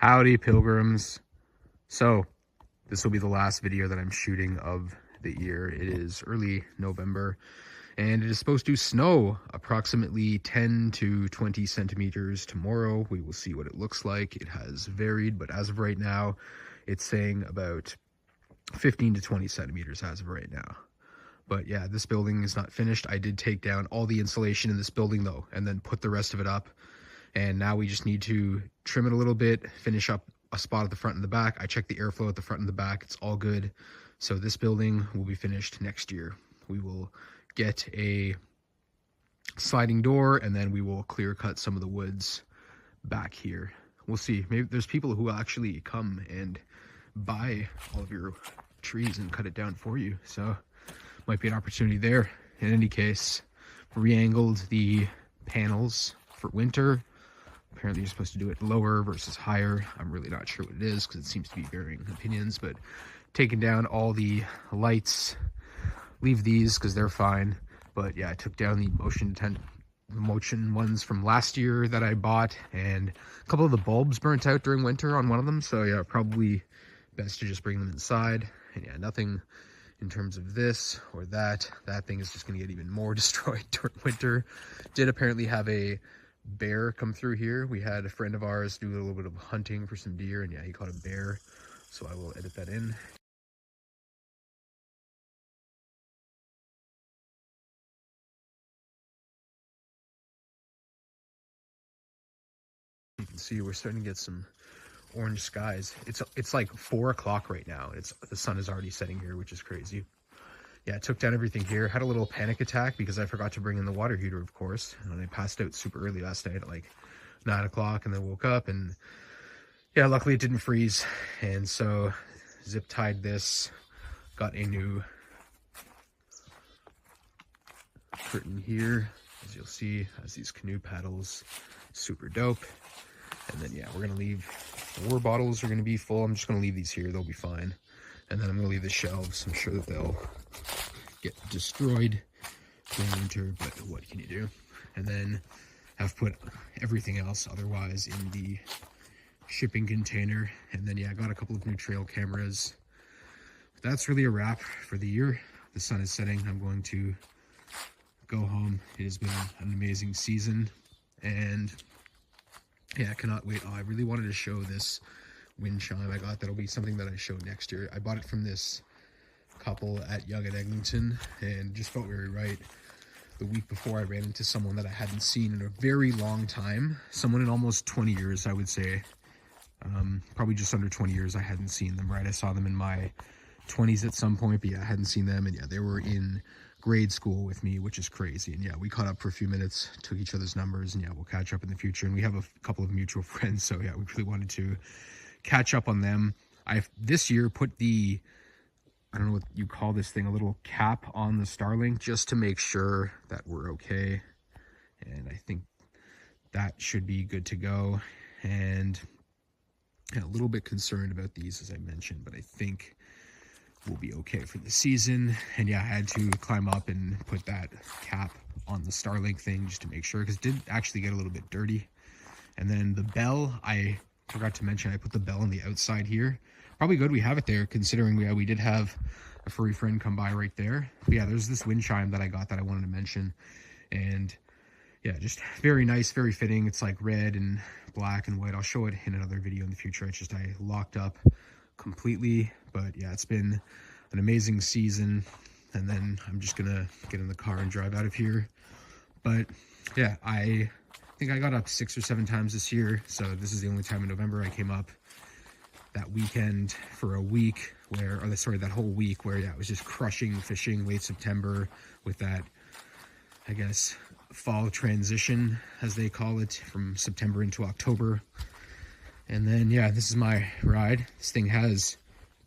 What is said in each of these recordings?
Howdy, pilgrims. So this will be the last video that I'm shooting of the year. It is early November and it is supposed to snow approximately 10 to 20 centimeters tomorrow. We will see what it looks like. It has varied, but as of right now, it's saying about 15 to 20 centimeters as of right now. But yeah, this building is not finished. I did take down all the insulation in this building though, and then put the rest of it up. And now we just need to trim it a little bit, finish up a spot at the front and the back. I checked the airflow at the front and the back. It's all good. So this building will be finished next year. We will get a sliding door and then we will clear cut some of the woods back here. We'll see. Maybe there's people who will actually come and buy all of your trees and cut it down for you. So might be an opportunity there. In any case, re-angled the panels for winter. Apparently you're supposed to do it lower versus higher. I'm really not sure what it is because it seems to be varying opinions, but taking down all the lights, leave these because they're fine. But yeah, I took down the motion ones from last year that I bought, and a couple of the bulbs burnt out during winter on one of them. So yeah, probably best to just bring them inside. And yeah, nothing in terms of this or that. That thing is just going to get even more destroyed during winter. Did apparently have a bear come through here. We had a friend of ours do a little bit of hunting for some deer, and yeah, he caught a bear. So I will edit that in. You can see we're starting to get some orange skies. It's like 4 o'clock right now. The sun is already setting here, which is crazy. Yeah, I took down everything here. Had a little panic attack because I forgot to bring in the water heater, of course. And I passed out super early last night at like 9 o'clock, and then woke up, and yeah, luckily it didn't freeze. And so zip tied this, got a new curtain here, as you'll see, has these canoe paddles, super dope. And then yeah, we're gonna leave, the water bottles are gonna be full. I'm just gonna leave these here, they'll be fine. And then I'm gonna leave the shelves. I'm sure that they'll get destroyed during winter, but what can you do? And then have put everything else otherwise in the shipping container. And then yeah, I got a couple of new trail cameras. But that's really a wrap for the year. The sun is setting. I'm going to go home. It has been an amazing season, and yeah, I cannot wait. Oh, I really wanted to show this wind chime I got. That'll be something that I show next year. I bought it from this couple at Young and Eglinton, and just felt very right. The week before, I ran into someone that I hadn't seen in a very long time. Someone in almost 20 years, I would say. Probably just under 20 years I hadn't seen them, right? I saw them in my 20s at some point, but yeah, I hadn't seen them. And yeah, they were in grade school with me, which is crazy. And yeah, we caught up for a few minutes, took each other's numbers, and yeah, we'll catch up in the future. And we have a couple of mutual friends, so yeah, we really wanted to catch up on them. I've this year put the, I don't know what you call this thing, a little cap on the Starlink just to make sure that we're okay. And I think that should be good to go. And yeah, a little bit concerned about these, as I mentioned, but I think we'll be okay for the season. And yeah, I had to climb up and put that cap on the Starlink thing just to make sure, because it did actually get a little bit dirty. And then the bell, I forgot to mention, I put the bell on the outside here. Probably good we have it there, considering we did have a furry friend come by right there. But yeah, there's this wind chime that I got that I wanted to mention. And yeah, just very nice, very fitting. It's like red and black and white. I'll show it in another video in the future. It's just I locked up completely. But yeah, it's been an amazing season. And then I'm just gonna get in the car and drive out of here. But yeah, I think I got up 6 or 7 times this year. So this is the only time in November I came up that weekend for a week where, or sorry, that whole week where, yeah, it was just crushing fishing late September with that, I guess, fall transition, as they call it, from September into October. And then, yeah, this is my ride. This thing has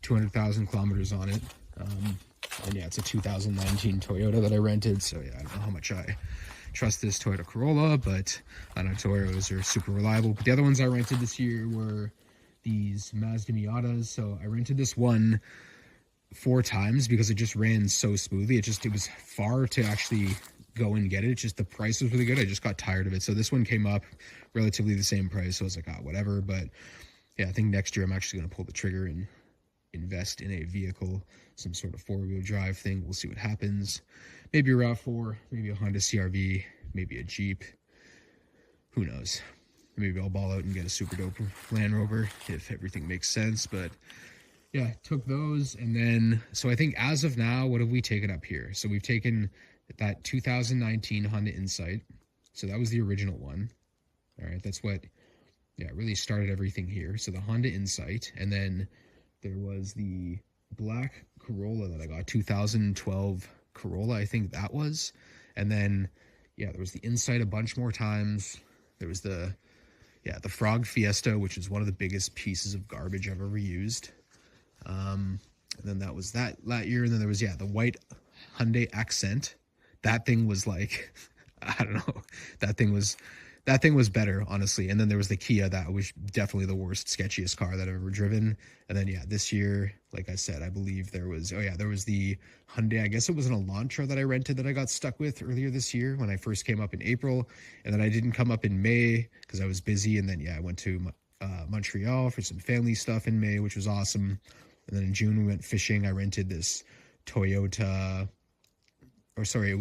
200,000 kilometers on it. And yeah, it's a 2019 Toyota that I rented. So yeah, I don't know how much I trust this Toyota Corolla, but I know Toyotas are super reliable. But the other ones I rented this year were these Mazda Miatas. So I rented this one 4 times because it just ran so smoothly. It was far to actually go and get it. It's just the price was really good. I just got tired of it. So this one came up relatively the same price. So I was like, oh, whatever. But yeah, I think next year I'm actually going to pull the trigger and invest in a vehicle, some sort of 4-wheel drive thing. We'll see what happens. Maybe a RAV4, maybe a Honda CRV, maybe a Jeep. Who knows? Maybe I'll ball out and get a super dope Land Rover if everything makes sense. But yeah, took those. And then, so I think as of now, what have we taken up here? So we've taken that 2019 Honda Insight. So that was the original one. All right, that's what, yeah, really started everything here. So the Honda Insight, and then there was the black Corolla that I got, 2012 Corolla, I think that was. And then, yeah, there was the Insight a bunch more times. There was the Frog Fiesta, which is one of the biggest pieces of garbage I've ever used. And then that was that year. And then there was, the white Hyundai Accent. That thing was like, I don't know, that thing was better, honestly. And then there was the Kia, that was definitely the worst, sketchiest car that I've ever driven. And then, this year, like I said, I believe there was, there was the Hyundai, I guess it was an Elantra that I rented that I got stuck with earlier this year when I first came up in April. And then I didn't come up in May because I was busy. And then, I went to Montreal for some family stuff in May, which was awesome. And then in June, we went fishing. I rented this Toyota, it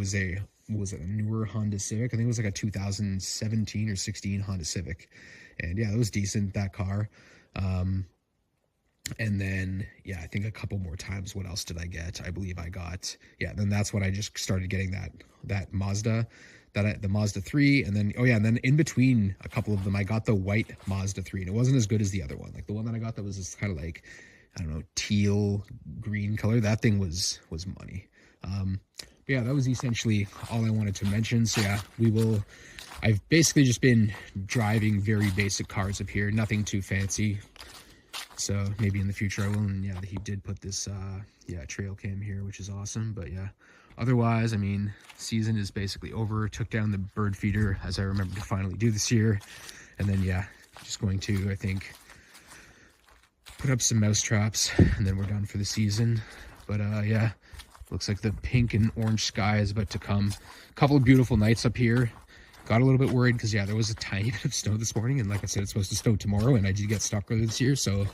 was a newer Honda Civic. I think it was like a 2017 or 16 Honda Civic. And it was decent, that car. And then, I think a couple more times, what else did I get? I believe I got, then that's when I just started getting that Mazda, the Mazda 3. And then, and then in between a couple of them, I got the white Mazda 3. And it wasn't as good as the other one. Like the one that I got that was just kind of like, I don't know, teal green color. That thing was money. But that was essentially all I wanted to mention. So I've basically just been driving very basic cars up here, nothing too fancy. So maybe in the future I will. And he did put this, trail cam here, which is awesome. But otherwise, I mean, season is basically over. Took down the bird feeder, as I remember to finally do this year. And then, just going to, I think, put up some mouse traps, and then we're done for the season. But looks like the pink and orange sky is about to come. A couple of beautiful nights up here. Got a little bit worried because there was a tiny bit of snow this morning, and like I said, it's supposed to snow tomorrow, and I did get stuck earlier this year, so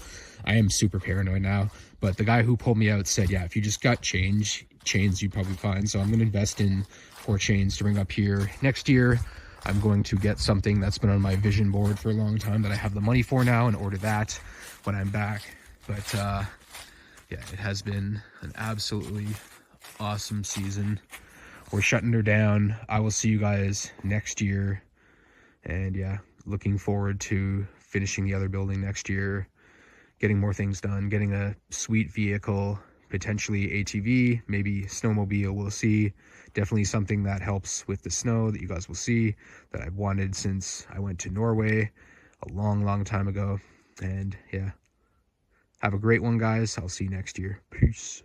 I am super paranoid now. But the guy who pulled me out said, if you just got chains, you'd probably fine. So I'm going to invest in 4 chains to bring up here next year. I'm going to get something that's been on my vision board for a long time that I have the money for now, and order that when I'm back. But it has been an absolutely awesome season. We're shutting her down. I will see you guys next year. And looking forward to finishing the other building next year, getting more things done, getting a sweet vehicle, potentially ATV, maybe snowmobile. We'll see. Definitely something that helps with the snow that you guys will see, that I've wanted since I went to Norway a long time ago. And have a great one, guys. I'll see you next year. Peace.